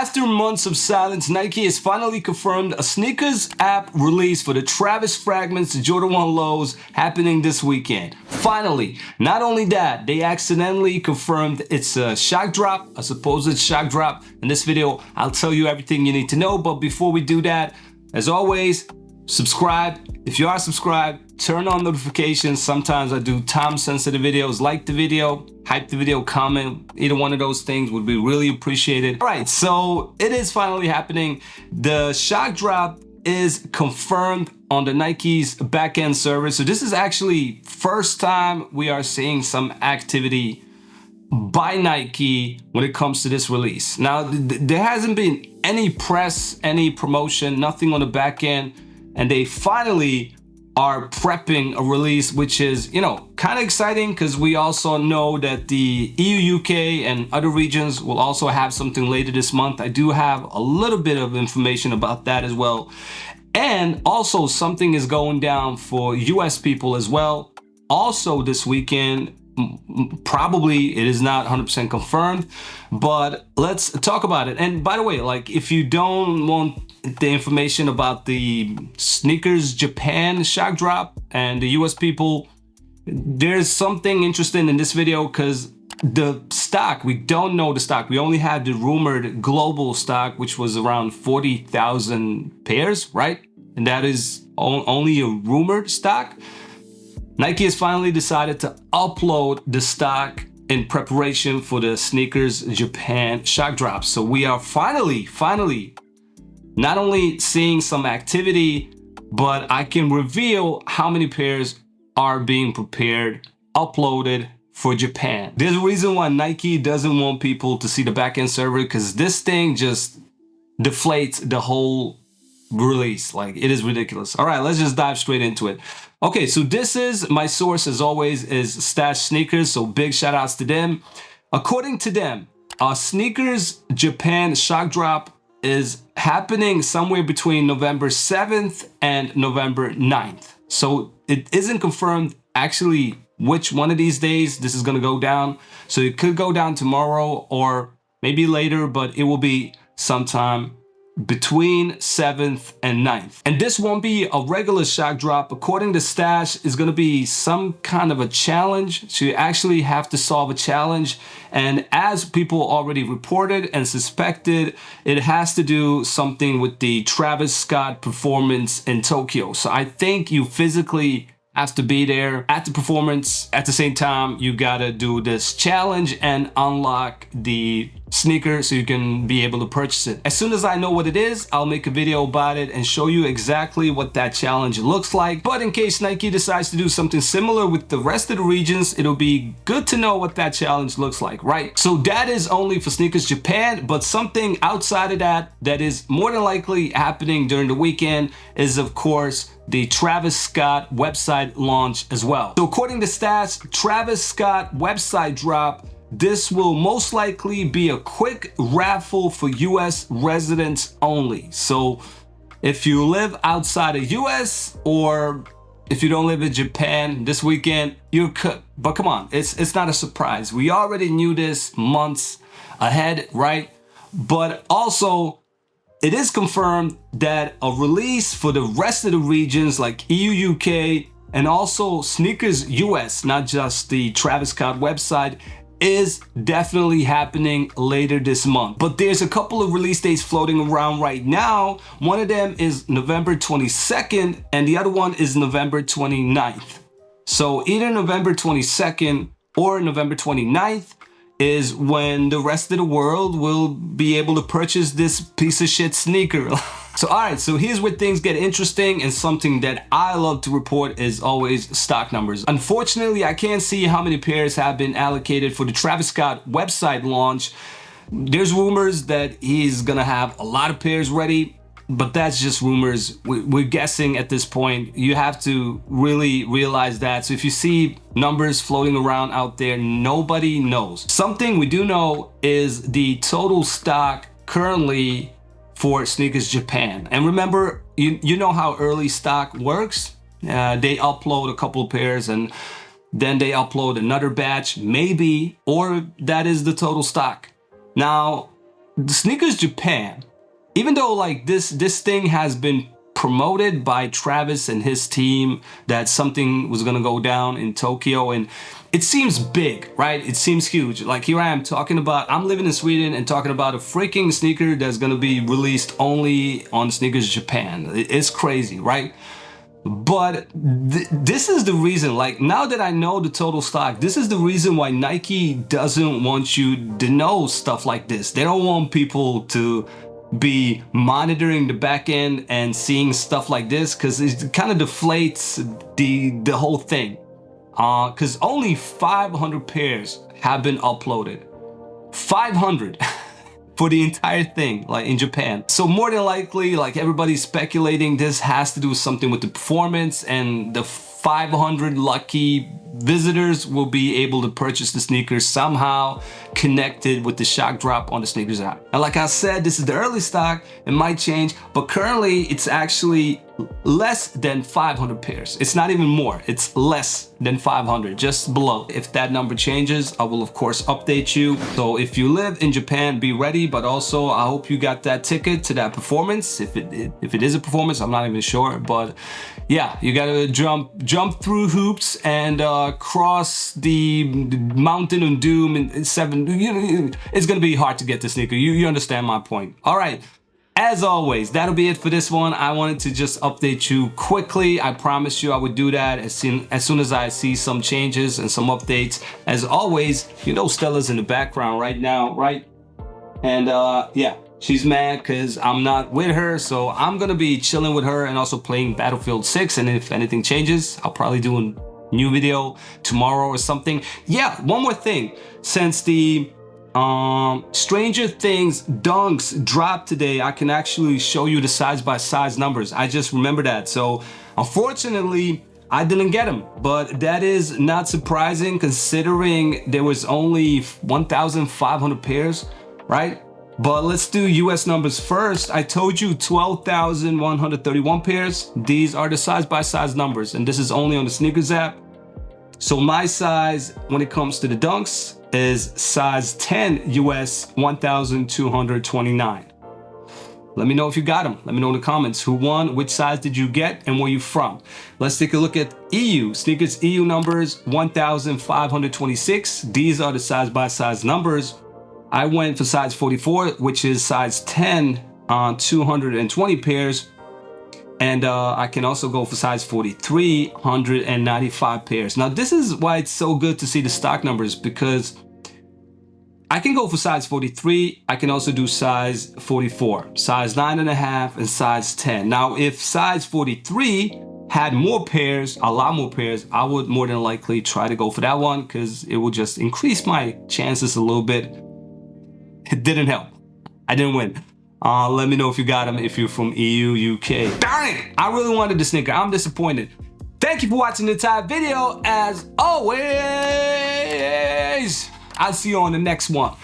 After months of silence, Nike has finally confirmed a sneakers app release for the Travis Fragments Jordan 1 lows happening this weekend. Finally, not only that, they accidentally confirmed it's a shock drop, a supposed shock drop. In this video, I'll tell you everything you need to know, but before we do that, as always, subscribe. If you are subscribed, turn on notifications. Sometimes I do time-sensitive videos. Like the video, hype the video, comment. Either one of those things would be really appreciated. All right, so it is finally happening. The shock drop is confirmed on the Nike's backend server. So this is actually first time we are seeing some activity by Nike when it comes to this release. Now, there hasn't been any press, any promotion, nothing on the back end, and they finally are prepping a release, which is, you know, kind of exciting because we also know that the EU, UK, and other regions will also have something later this month. I do have a little bit of information about that as well. And also something is going down for US people as well. Also this weekend, probably it is not 100% confirmed, but let's talk about it. And by the way, like, if you don't want the information about the sneakers Japan shock drop and the US people, there's something interesting in this video because the stock, we don't know the stock. We only had the rumored global stock, which was around 40,000 pairs, right? And that is only a rumored stock. Nike has finally decided to upload the stock in preparation for the sneakers Japan shock drop. So we are finally not only seeing some activity, but I can reveal how many pairs are being prepared, uploaded for Japan. There's a reason why Nike doesn't want people to see the backend server, because this thing just deflates the whole release. Like, it is ridiculous. All right, let's just dive straight into it. Okay, so this is my source, as always, is Stash Sneakers, so big shout outs to them. According to them, sneakers Japan shock drop is happening somewhere between November 7th and November 9th. So it isn't confirmed actually which one of these days this is gonna go down. So it could go down tomorrow or maybe later, but it will be sometime between 7th and 9th. And this won't be a regular shock drop. According to Stash, is going to be some kind of a challenge. So you actually have to solve a challenge. And as people already reported and suspected, it has to do something with the Travis Scott performance in Tokyo. So I think you physically have to be there at the performance. At the same time, you gotta do this challenge and unlock the sneaker so you can be able to purchase it. As soon as I know what it is, I'll make a video about it and show you exactly what that challenge looks like. But in case Nike decides to do something similar with the rest of the regions, it'll be good to know what that challenge looks like, right? So that is only for Sneakers Japan, but something outside of that that is more than likely happening during the weekend is, of course, the Travis Scott website launch as well. So according to Stats, Travis Scott website drop, this will most likely be a quick raffle for US residents only. So if you live outside of US, or if you don't live in Japan this weekend, you could. But come on, it's not a surprise. We already knew this months ahead, right? But also, it is confirmed that a release for the rest of the regions like EU, UK, and also Sneakers US, not just the Travis Scott website, is definitely happening later this month. But there's a couple of release dates floating around right now. One of them is November 22nd, and the other one is November 29th. So either November 22nd or November 29th is when the rest of the world will be able to purchase this piece of shit sneaker. So all right, so here's where things get interesting, and something that I love to report is always stock numbers. Unfortunately, I can't see how many pairs have been allocated for the Travis Scott website launch. There's rumors that he's gonna have a lot of pairs ready, but that's just rumors. We're guessing at this point. You have to really realize that. So if you see numbers floating around out there, nobody knows. Something we do know is the total stock currently for Sneakers Japan. And remember, you know how early stock works. They upload a couple of pairs and then they upload another batch, maybe, or that is the total stock. Now, the Sneakers Japan, even though like this thing has been promoted by Travis and his team that something was gonna go down in Tokyo, and it seems big, right? It seems huge. Like here I am talking about, I'm living in Sweden and talking about a freaking sneaker that's gonna be released only on Sneakers Japan. It's crazy, right? But this is the reason, like now that I know the total stock, this is the reason why Nike doesn't want you to know stuff like this. They don't want people to be monitoring the back end and seeing stuff like this, because it kind of deflates the whole thing. Because only 500 pairs have been uploaded. 500 for the entire thing, like in Japan. So more than likely, like everybody's speculating, this has to do something with the performance, and the 500 lucky visitors will be able to purchase the sneakers somehow connected with the shock drop on the sneakers app. And like I said, this is the early stock. It might change, but currently it's actually less than 500 pairs. It's not even more, it's less than 500, just below. If that number changes, I will of course update you. So if you live in Japan, be ready, but also I hope you got that ticket to that performance. If it is a performance, I'm not even sure, but yeah, you gotta jump through hoops and cross the mountain of doom in 7. It's gonna be hard to get the sneaker. You understand my point. All right. As always, that'll be it for this one. I wanted to just update you quickly. I promised you I would do that as soon as I see some changes and some updates. As always, you know Stella's in the background right now, right? And yeah, she's mad because I'm not with her, so I'm gonna be chilling with her and also playing Battlefield 6. And if anything changes, I'll probably do a new video tomorrow or something. Yeah, one more thing. Since the Stranger Things dunks dropped today, I can actually show you the size by size numbers. I just remember that. So unfortunately, I didn't get them, but that is not surprising considering there was only 1,500 pairs, right? But let's do US numbers first. I told you 12,131 pairs. These are the size by size numbers, and this is only on the sneakers app. So my size when it comes to the dunks is size 10 US 1,229. Let me know if you got them. Let me know in the comments who won, which size did you get, and where you from. Let's take a look at EU. Sneakers EU numbers 1,526. These are the size by size numbers. I went for size 44, which is size 10 on 220 pairs. And I can also go for size 43, 195 pairs. Now, this is why it's so good to see the stock numbers, because I can go for size 43. I can also do size 44, size 9.5, and size 10. Now, if size 43 had more pairs, a lot more pairs, I would more than likely try to go for that one because it would just increase my chances a little bit. It didn't help. I didn't win. Let me know if you got them, if you're from EU, UK. Darn it! I really wanted the sneaker. I'm disappointed. Thank you for watching the entire video. As always, I'll see you on the next one.